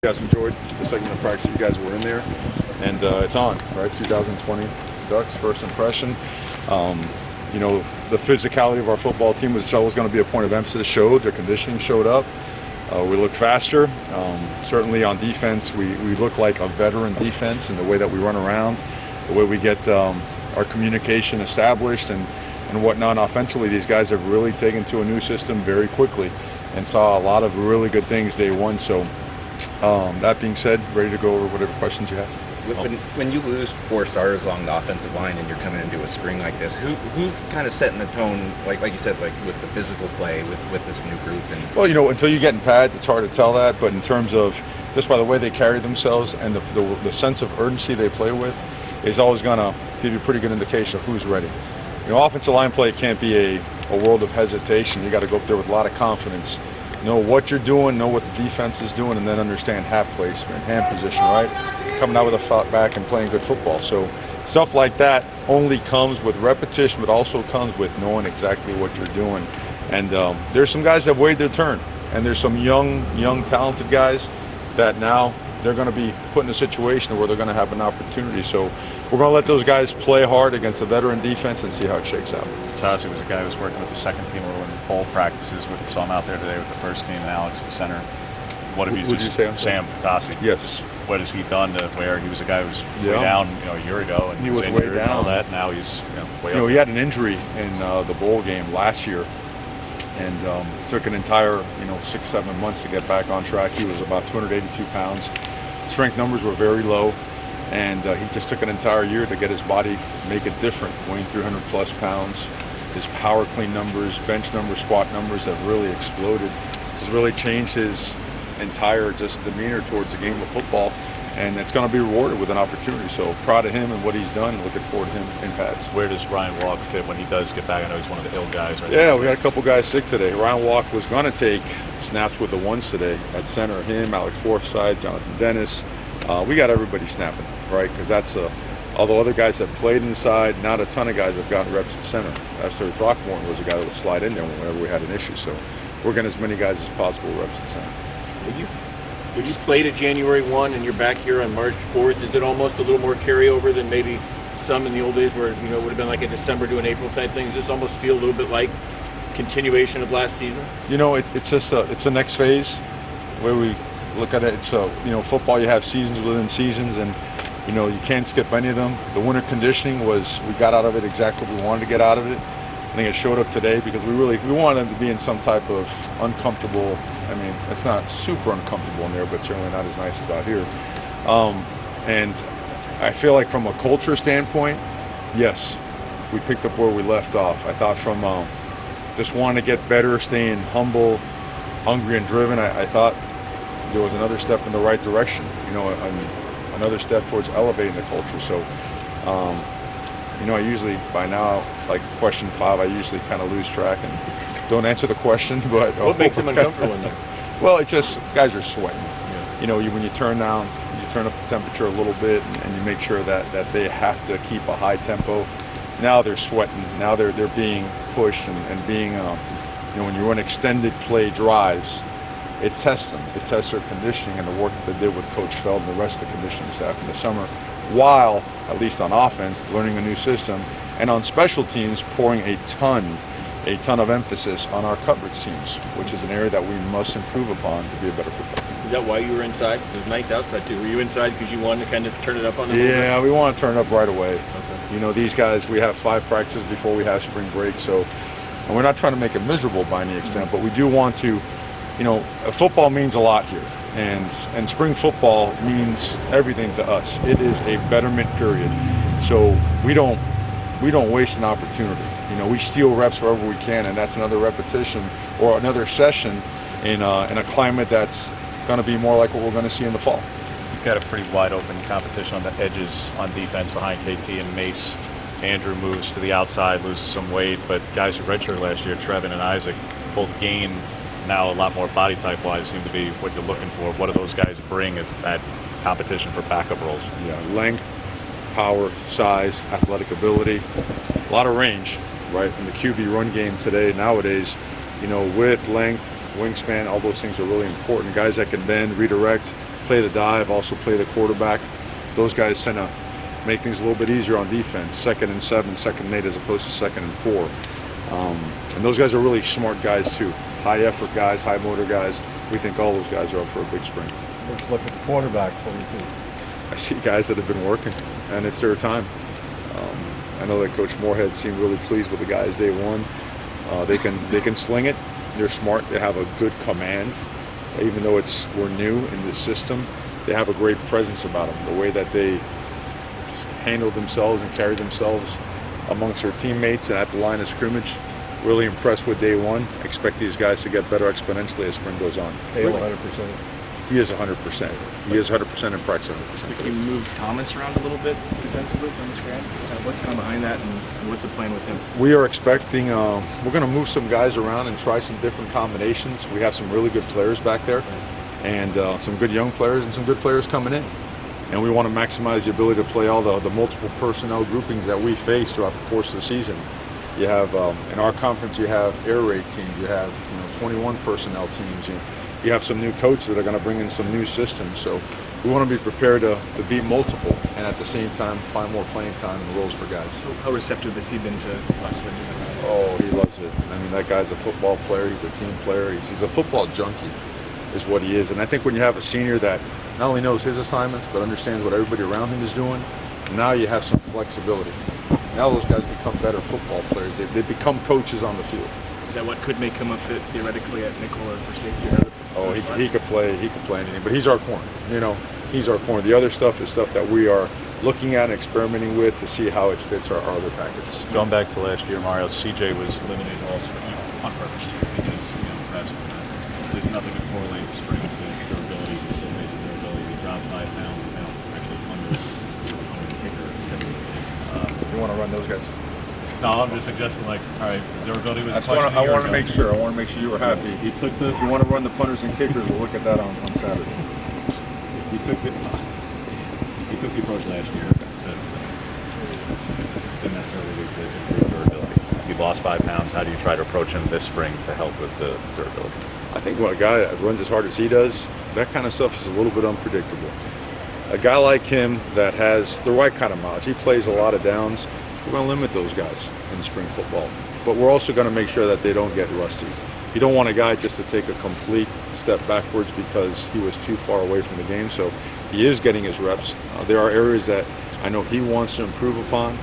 You guys enjoyed the segment of practice. You guys were in there, and it's on, right? 2020 Ducks, first impression. The physicality of our football team was always going to be a point of emphasis. Showed their conditioning showed up. We look faster. Certainly on defense, we look like a veteran defense in the way that we run around, the way we get our communication established and whatnot. Offensively, these guys have really taken to a new system very quickly and saw a lot of really good things day one. So that being said, ready to go over whatever questions you have. When you lose four starters along the offensive line and you're coming into a spring like this, who's kind of setting the tone, like you said, like with the physical play with this new group? And well, until you get in pads, it's hard to tell that. But in terms of just by the way they carry themselves and the sense of urgency they play with, is always going to give you a pretty good indication of who's ready. Offensive line play can't be a world of hesitation. You got to go up there with a lot of confidence. Know what you're doing, know what the defense is doing, and then understand hat placement, hand position, right? Coming out with a foot back and playing good football. So stuff like that only comes with repetition, but also comes with knowing exactly what you're doing. And there's some guys that have waited their turn, and there's some young, talented guys that now they're going to be put in a situation where they're going to have an opportunity. So we're going to let those guys play hard against a veteran defense and see how it shakes out. Tassi was a guy who was working with the second team a little in bowl practices. Saw him out there today with the first team, and Alex at center. What have you say? Sam Tassi. Yes. What has he done to where he was a guy who was way down, a year ago, and he was way down. And all that. Now he's way up. He had an injury in the bowl game last year, and took an entire 6-7 months to get back on track. He was about 282 pounds. Strength numbers were very low, and he just took an entire year to get his body, make it different, weighing 300 plus pounds. His power clean numbers, bench numbers, squat numbers have really exploded. It's really changed his entire just demeanor towards the game of football, and it's going to be rewarded with an opportunity. So proud of him and what he's done, and looking forward to him in pads. Where does Ryan Walk fit when he does get back? I know he's one of the ill guys. Right Yeah, we had a couple guys sick today. Ryan Walk was going to take snaps with the ones today at center. Him, Alex Forsythe, Jonathan Dennis. We got everybody snapping, right? Because that's although other guys have played inside, not a ton of guys have gotten reps at center. Esther Throckmorton was a guy that would slide in there whenever we had an issue. So we're getting as many guys as possible reps at center. When you played at January 1 and you're back here on March 4th, is it almost a little more carryover than maybe some in the old days where it would have been like a December to an April type thing? Does this almost feel a little bit like continuation of last season? It's just it's the next phase where we look at it. It's football. You have seasons within seasons, and you can't skip any of them. The winter conditioning we got out of it exactly what we wanted to get out of it. I think it showed up today because we wanted them to be in some type of uncomfortable. I mean, it's not super uncomfortable in there, but certainly not as nice as out here. And I feel like from a culture standpoint, yes, we picked up where we left off. I thought from just wanting to get better, staying humble, hungry, and driven, I thought there was another step in the right direction, another step towards elevating the culture. So, I usually, by now, like question 5, I usually kind of lose track and don't answer the question. But what makes them uncomfortable in there? Well, it's just guys are sweating. Yeah. When you turn up the temperature a little bit, and you make sure that they have to keep a high tempo. Now they're sweating. Now they're being pushed and being, when you run extended play drives, it tests them. It tests their conditioning and the work that they did with Coach Feld and the rest of the conditioning staff in the summer, while, at least on offense, learning a new system, and on special teams, pouring a ton of emphasis on our coverage teams, which is an area that we must improve upon to be a better football team. Is that why you were inside? It was nice outside too. Were you inside because you wanted to kind of turn it up on them? Yeah, we want to turn it up right away. Okay. These guys, we have 5 practices before we have spring break, and we're not trying to make it miserable by any extent, but we do want to, football means a lot here. And spring football means everything to us. It is a betterment period. So we don't waste an opportunity. We steal reps wherever we can, and that's another repetition or another session in a climate that's going to be more like what we're going to see in the fall. You've got a pretty wide open competition on the edges on defense behind KT and Mace. Andrew moves to the outside, loses some weight, but guys who redshirted last year, Trevin and Isaac, both gain now a lot more body type wise, seem to be what you're looking for. What do those guys bring as that competition for backup roles? Yeah, length, power, size, athletic ability, a lot of range, right? In the QB run game today, nowadays, width, length, wingspan, all those things are really important. Guys that can bend, redirect, play the dive, also play the quarterback. Those guys tend to make things a little bit easier on defense. 2nd and 7, 2nd and 8 as opposed to 2nd and 4. And those guys are really smart guys too. High effort guys, high motor guys. We think all those guys are up for a big spring. Let's look at the quarterback 22. I see guys that have been working, and it's their time. I know that Coach Moorhead seemed really pleased with the guys day one. They can sling it. They're smart. They have a good command. Even though we're new in this system, they have a great presence about them. The way that they just handle themselves and carry themselves amongst their teammates and at the line of scrimmage. Really impressed with day one. Expect these guys to get better exponentially as spring goes on. Hale 100%. He is 100%. He is 100% and practice 100%. You moved Thomas around a little bit defensively on the scram. What's kind of behind that, and what's the plan with him? We are expecting, we're going to move some guys around and try some different combinations. We have some really good players back there, and some good young players and some good players coming in. And we want to maximize the ability to play all the multiple personnel groupings that we face throughout the course of the season. You have, in our conference, you have air raid teams, you have 21 personnel teams, you have some new coaches that are going to bring in some new systems. So we want to be prepared to beat multiple and at the same time find more playing time and roles for guys. How receptive has he been to us? Oh, he loves it. I mean, that guy's a football player, he's a team player, he's a football junkie is what he is. And I think when you have a senior that not only knows his assignments but understands what everybody around him is doing, now you have some flexibility. Now those guys become better football players. They become coaches on the field. Is that what could make him a fit theoretically at nickel or for safety? Oh, he could play anything, but he's our corner. He's our corner. The other stuff is stuff that we are looking at and experimenting with to see how it fits our other packages. Going back to last year, Mario, CJ was limited also on purpose because perhaps there's nothing to correlate spring to durability. He's still facing durability. He dropped 5 pounds, actually under the kicker. You want to run those guys? No, I'm just suggesting, all right, durability was. I want to make sure. I want to make sure you were happy. He took the. If you want to run the punters and kickers, we'll look at that on Saturday. He took the approach last year that didn't necessarily lead to improved durability. He lost 5 pounds. How do you try to approach him this spring to help with the durability? I think when a guy that runs as hard as he does, that kind of stuff is a little bit unpredictable. A guy like him that has the right kind of mileage, he plays a lot of downs. We're going to limit those guys in spring football, but we're also going to make sure that they don't get rusty. You don't want a guy just to take a complete step backwards because he was too far away from the game. So he is getting his reps. There are areas that I know he wants to improve upon.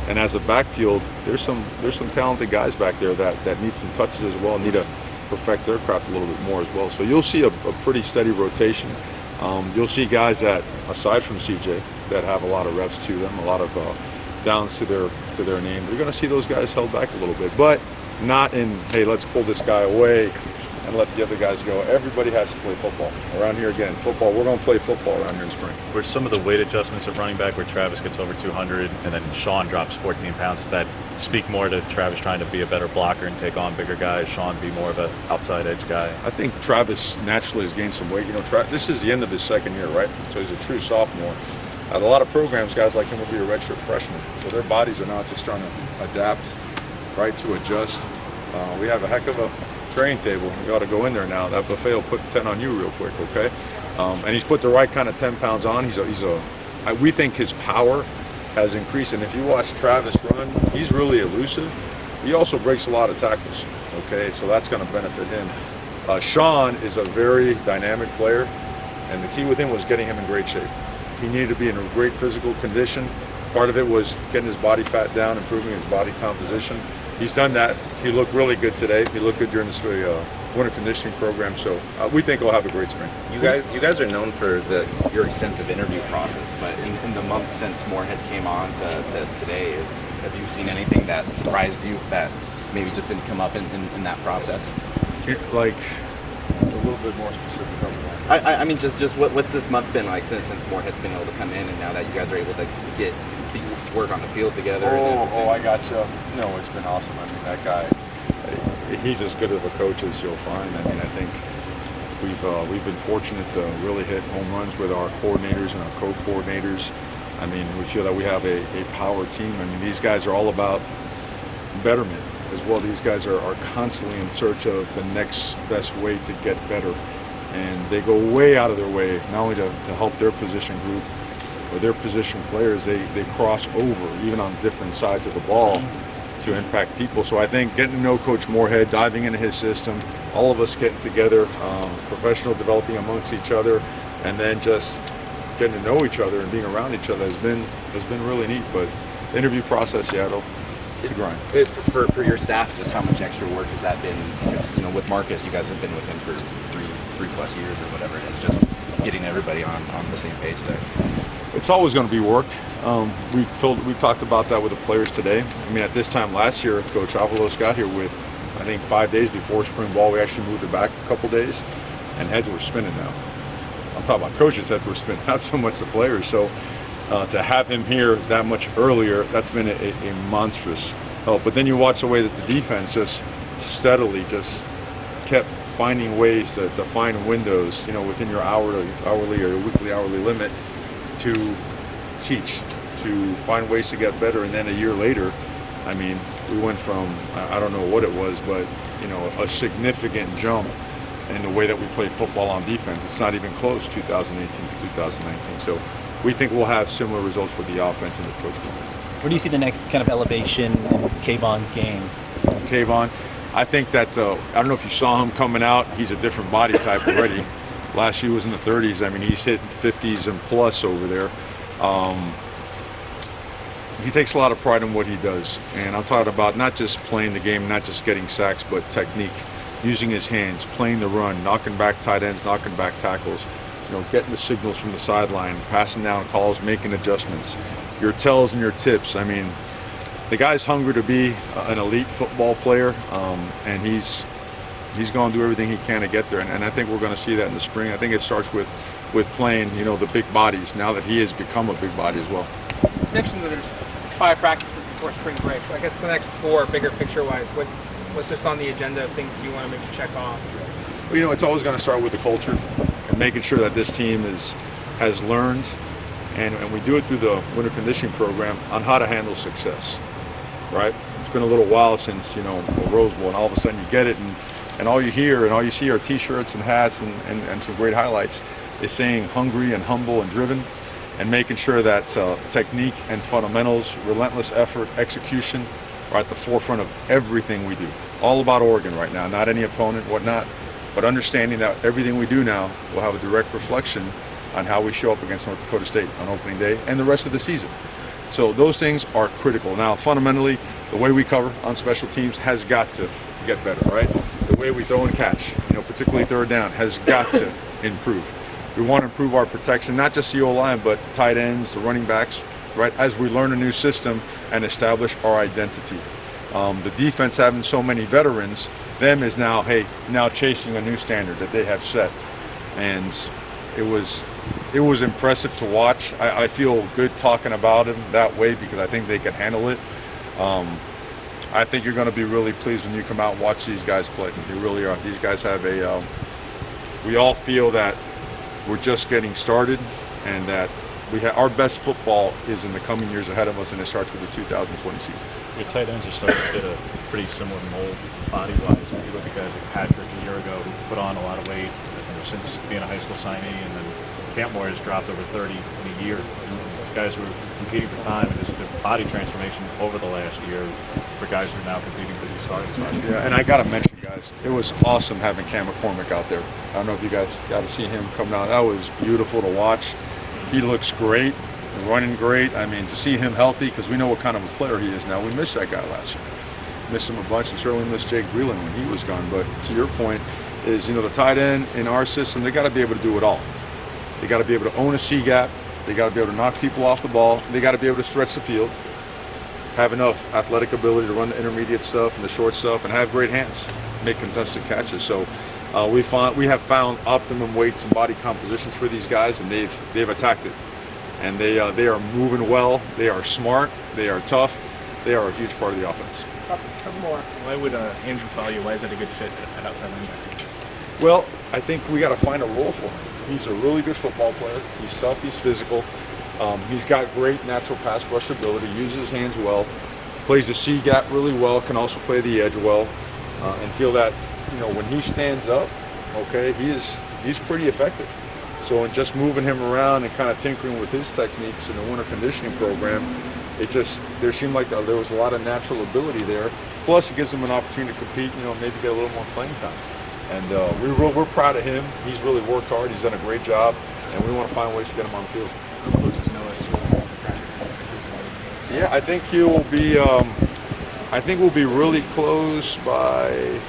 And as a backfield, there's some talented guys back there that need some touches as well, need to perfect their craft a little bit more as well. So you'll see a pretty steady rotation. You'll see guys that, aside from CJ, that have a lot of reps to them, a lot of downs to their name. You're going to see those guys held back a little bit, but not in, hey, let's pull this guy away and let the other guys go. Everybody has to play football. Around here, again, football, we're going to play football around here in spring. Were some of the weight adjustments at running back where Travis gets over 200 and then Sean drops 14 pounds, did that speak more to Travis trying to be a better blocker and take on bigger guys, Sean be more of an outside edge guy? I think Travis naturally has gained some weight. This is the end of his second year, right? So he's a true sophomore. At a lot of programs, guys like him will be a redshirt freshman. So their bodies are now just trying to adapt, right, to adjust. We have a heck of a training table. We ought to go in there now. That buffet will put 10 on you real quick, okay? And he's put the right kind of 10 pounds on. We think his power has increased. And if you watch Travis run, he's really elusive. He also breaks a lot of tackles, okay? So that's going to benefit him. Sean is a very dynamic player, and the key with him was getting him in great shape. He needed to be in a great physical condition. Part of it was getting his body fat down, improving his body composition. He's done that. He looked really good today. He looked good during this winter conditioning program. So we think he'll have a great spring. You guys are known for your extensive interview process, but in the month since Moorhead came on to today, have you seen anything that surprised you that maybe just didn't come up in that process? Like a little bit more specific on that. I mean, just what's this month been like since Moorhead's been able to come in, and now that you guys are able to work on the field together? I got you. No, it's been awesome. I mean, that guy, he's as good of a coach as you'll find. I mean, I think we've been fortunate to really hit home runs with our coordinators and our co-coordinators. I mean, we feel that we have a power team. I mean, these guys are all about betterment as well. These guys are constantly in search of the next best way to get better. and they go way out of their way not only to help their position group or their position players, they cross over even on different sides of the ball to impact people. So I think getting to know Coach Moorhead, diving into his system, all of us getting together, professional developing amongst each other, and then just getting to know each other and being around each other has been really neat. But the interview process, yeah, it's a grind. For your staff, just how much extra work has that been? Because with Marcus, you guys have been with him for three plus years or whatever it is. Just getting everybody on the same page there. It's always going to be work. We talked about that with the players today. I mean, at this time last year, Coach Avalos got here with, I think, 5 days before spring ball. We actually moved it back a couple days, and heads were spinning now. I'm talking about coaches' heads were spinning, not so much the players. So to have him here that much earlier, that's been a monstrous help. But then you watch the way that the defense just steadily just kept finding ways to find windows, within your hourly or your weekly hourly limit to teach, to find ways to get better. And then a year later, I mean, we went from, I don't know what it was, but a significant jump in the way that we play football on defense. It's not even close, 2018 to 2019. So we think we'll have similar results with the offense and with Coach Moore. Where do you see the next kind of elevation in Kayvon's game? Kayvon, I think that, I don't know if you saw him coming out, he's a different body type already. Last year was in the 30s. I mean, he's hit 50s and plus over there. He takes a lot of pride in what he does. And I'm talking about not just playing the game, not just getting sacks, but technique, using his hands, playing the run, knocking back tight ends, knocking back tackles, getting the signals from the sideline, passing down calls, making adjustments, your tells and your tips. I mean, the guy's hungry to be an elite football player, and he's going to do everything he can to get there. And I think we're going to see that in the spring. I think it starts with playing, the big bodies, now that he has become a big body as well. You mentioned that there's 5 practices before spring break. I guess the next 4, bigger picture-wise, what's just on the agenda of things you want to maybe check off? Well, it's always going to start with the culture and making sure that this team has learned, and we do it through the winter conditioning program, on how to handle success, right? It's been a little while since, the Rose Bowl, and all of a sudden you get it, and all you hear and all you see are T-shirts and hats and some great highlights is saying hungry and humble and driven, and making sure that technique and fundamentals, relentless effort, execution are at the forefront of everything we do. All about Oregon right now, not any opponent, whatnot, but understanding that everything we do now will have a direct reflection on how we show up against North Dakota State on opening day and the rest of the season. So those things are critical. Now, fundamentally, the way we cover on special teams has got to get better, right? The way we throw and catch, particularly third down, has got to improve. We want to improve our protection, not just the O-line, but the tight ends, the running backs, right? As we learn a new system and establish our identity. The defense having so many veterans, them is now chasing a new standard that they have set. And it was impressive to watch. I feel good talking about them that way because I think they can handle it. I think you're going to be really pleased when you come out and watch these guys play. You really are. These guys have we all feel that we're just getting started, and that our best football is in the coming years ahead of us, and it starts with the 2020 season. Your tight ends are starting to fit a pretty similar mold body-wise. When you look at guys like Patrick a year ago who put on a lot of weight since being a high school signee, and then Campmore has dropped over 30 in a year. These guys were competing for time, and just the body transformation over the last year for guys who are now competing for these starting spots. Yeah, and I got to mention, guys, it was awesome having Cam McCormick out there. I don't know if you guys got to see him come down. That was beautiful to watch. He looks great, running great. I mean, to see him healthy, because we know what kind of a player he is now. We missed that guy last year. Missed him a bunch, and certainly missed Jake Breland when he was gone. But to your point is, the tight end in our system, they got to be able to do it all. They got to be able to own a C-gap. They got to be able to knock people off the ball. They got to be able to stretch the field, have enough athletic ability to run the intermediate stuff and the short stuff, and have great hands, make contested catches. So we have found optimum weights and body compositions for these guys, and they've attacked it. And they are moving well. They are smart. They are tough. They are a huge part of the offense. Couple more. Why would Andrew Fowler, why is that a good fit at outside linebacker? Well, I think we got to find a role for him. He's a really good football player. He's tough. He's physical. He's got great natural pass rush ability. Uses his hands well. Plays the C gap really well. Can also play the edge well. And feel that when he stands up, okay, he is he's pretty effective. So in just moving him around and kind of tinkering with his techniques in the winter conditioning program, there seemed like there was a lot of natural ability there. Plus, it gives him an opportunity to compete, maybe get a little more playing time. And we're proud of him. He's really worked hard. He's done a great job, and we want to find ways to get him on the field. How close is Noah to practicing this morning? Yeah, I think he'll be. I think we'll be really close by.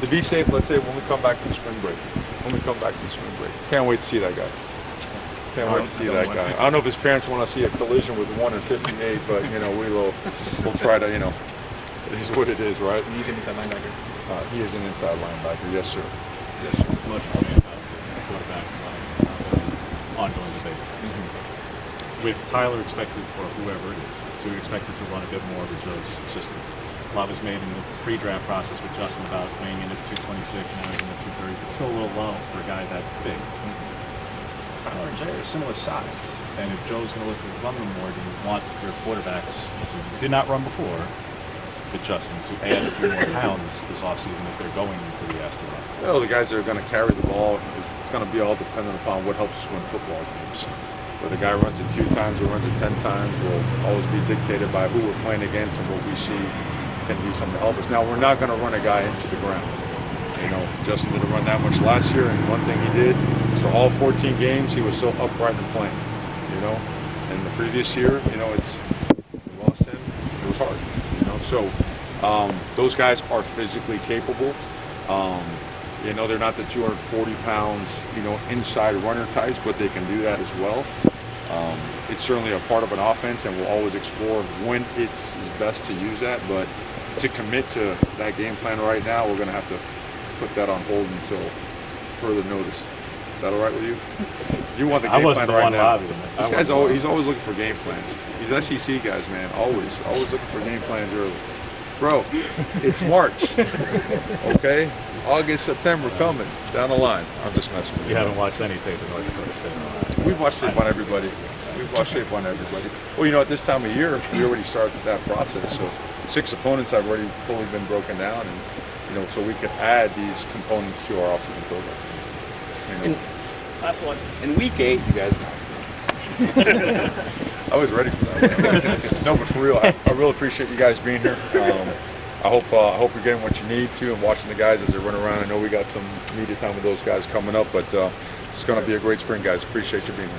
To be safe, let's say when we come back from spring break. Can't wait to see that guy. Can't wait to see that guy. I don't know if his parents want to see a collision with 1 and 58, but we'll try to. It is what it is, right? He's an inside linebacker. He is an inside linebacker. Yes, sir. Yes, sir. Much more about quarterback ongoing debate. With Tyler expected, or whoever it is, to be expected to run a bit more of a Joe's system. A lot was made in the pre-draft process with Justin about weighing in at 226, now he's in the 230s, but still a little low for a guy that big. Tyler and Jay are similar size, and if Joe's going to look to run them more, do you want your quarterbacks who did not run before, to Justin, to add a few more pounds this offseason if they're going to be asked to run? Well, the guys that are going to carry the ball, it's going to be all dependent upon what helps us win football games. Whether the guy runs it 2 times or runs it 10 times will always be dictated by who we're playing against and what we see can be something to help us. Now, we're not going to run a guy into the ground. Justin didn't run that much last year, and one thing he did, for all 14 games, he was still upright and playing. And the previous year, we lost him. It was hard. So those guys are physically capable. They're not the 240 pounds, inside runner types, but they can do that as well. It's certainly a part of an offense, and we'll always explore when it's best to use that. But to commit to that game plan right now, we're going to have to put that on hold until further notice. Is that all right with you? You want the game plan right now? This guy's he's always looking for game plans. These SEC guys, man, always looking for game plans early. Bro, it's March, okay? August, September coming down the line. I'm just messing with you. You haven't watched any tape of North Dakota State. We've watched tape on everybody. Well, at this time of year, we already started that process. So 6 opponents have already fully been broken down, and so we can add these components to our offseason program. Last one. In week 8, you guys. I was ready for that. No, but for real, I really appreciate you guys being here. I hope you're getting what you need to and watching the guys as they run around. I know we got some media time with those guys coming up, but it's going to be a great spring, guys. Appreciate you being here.